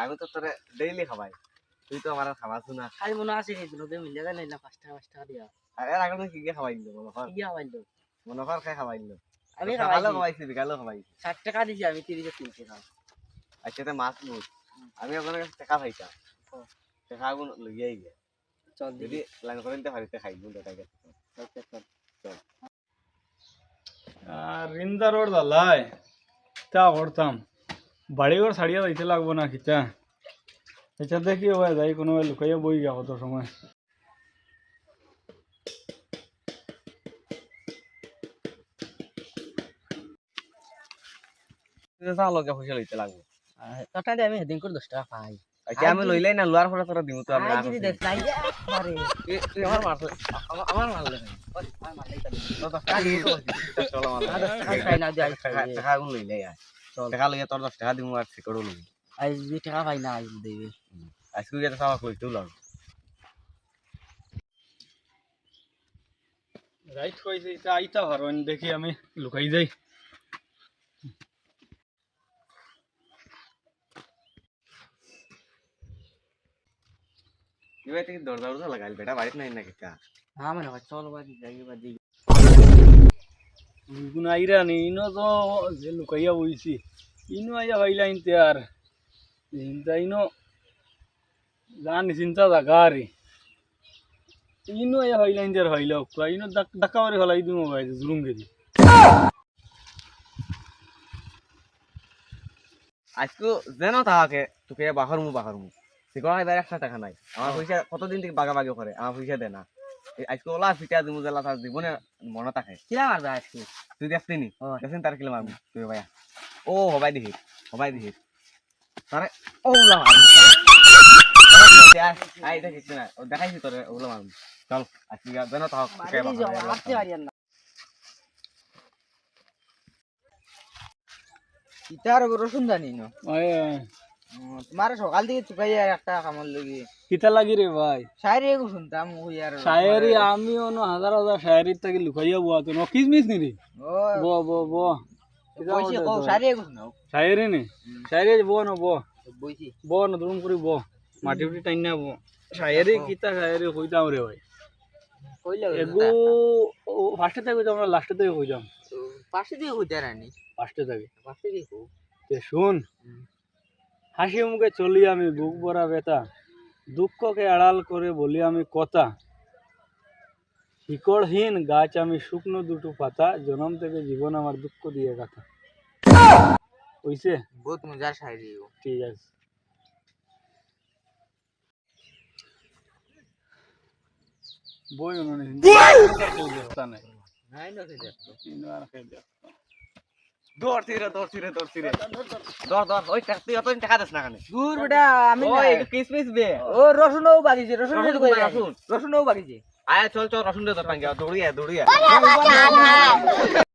আমি তো তোরে ডেইলি খাবাই, তুই তো আমার খাওয়াছ না। খাই মনে আছে সেই দিন ওদের মিলে যায় না 5 টাকা দিয়া। এর আগে তুই কি খাওয়াইলো মনে কর? কি খাওয়াইলো? মনে কর খাই খাওয়াইলো। আমি সকালেও খাওয়াইছি খাওয়াইছি, বিকালেও খাওয়াইছি। 60 টাকা দিছি আমি 30 এ 3 টাকা। আজকে তো মাছ মুখ, আমি আপনার কাছে টাকা পাইতাম, টাকাগুন লইয়াই গে। চল যদি দিদি লাইন করেন তো হারিতে খাইবো টাকা। চল। রিন্দা রোড দালাই তা করতাম বাড়িঘর ছাড়িয়া যাইতে লাগবো না কিতা এটা দেখি হয় যাই কোনো লুকাইয়া বই গা কত সময় লগে পয়সা লইতে লাগবো। তোটা দিয়ে আমি হেদিন করে 10 টাকা পাই। আচ্ছা আমি লইলাই না, লোয়ার পরে তোরা দিমু তো আমি। আই যদি দেখ নাই আরে তুই আমার মারছ, আমার মারলে না। আর মারলেই তালি। তো টাকা দিয়ে তো চলো আমার। 10 টাকা খাই না যাই। টাকাগুন লইলাই আয়। চল টাকা লইয়া তোর 10 টাকা দিমু আর সিকড়ও লইবি। আই 2 টাকা পাই না আই দেবে। আজকে গিয়ে তো সাবা কইতেও লাগবে। রাইট কইছে এটা আইতা পারবেন দেখি আমি লুকাই যাই এবার থেকে দরজা দরজা লাগাইল, বেটা বাড়িতে নাই না কিতা। হ্যাঁ মানে চল বাড়ি যাই বাড়ি। গুণ আইরা নি ইনো তো যে লুকাইয়া বইছি ইনো আইয়া ভাইলা ইনতে আর চিন্তা ইনো জানি চিন্তা জাগা আরে ইনো আইয়া ভাইলা ইনতে আর ভাইলা ইনো ডাক্কা মারি হলাই দিমু ভাই জুলুম গেদি আজকে যেন তাহাকে তোকে বাহার মু সিকড়া এবার 1 টাকা নাই। আমার পয়সা কতদিন থেকে বাগাবাগি করে, আমার পয়সা দে না। আজকে ওলা ফিটা দিমু জেলা তার জীবনে মনে থাকে। কিরা মারবা আজকে? তুই দেখছিনি? ওই দেখছিন তার কিলো মারবি তুই ভাইয়া। ও হবাই দিহি তারে ওলা মারবি। আই দেখিস না, ও দেখাইছি তোরে ওলা মারবি। চল আজকে যেন তাহাকে বাড়ি যাও আসতে পারি না। ইতার রসুন জানি না ওই তোমার সকাল থেকে চুকাই আর একটা কামড় লাগি কিতা লাগি রে ভাই শায়রি এগো শুনতাম ওই আর শায়েরি আমি অনো হাজার হাজার শায়েরির তাকে লুকাইয়া বুয়া তো কিসমিস নি রে ও বো বো বো বইছি কও শায়রি এগো শোনাও শায়েরি নি শায়েরি বো না বো বইছি বো না দুরুম করে বো মাটি উঠি টাইন না বো শায়েরি কিতা শায়েরি কইতাম রে ভাই কইলা এগো ফার্স্টে থেকে কইতাম না লাস্টে থেকে কইতাম পাশে দিয়ে কইতা রানি ফার্স্টে থেকে পাশে দিয়ে কও তে শুন হাসি মুখে চলি আমি বুক ভরা ব্যথা দুঃখকে আড়াল করে বলি আমি কথা শিকড়হীন গাছ আমি শুকনো দুটো পাতা জনম থেকে জীবন আমার দুঃখ দিয়ে গাথা হইছে বহুত মজার শায়রি এগো ঠিক আছে বই উনি নাই না কইতা দৌড় ছিরে দর ওই তুই অত টাকা দিস না কানে। দূর বেটা আমি ওই কিসমিস বে। ও রসুনও বাগিছে রসুন। রসুনও বাগিছে আয় চল রসুন দে তোর টাঙ্গা দৌড়িয়া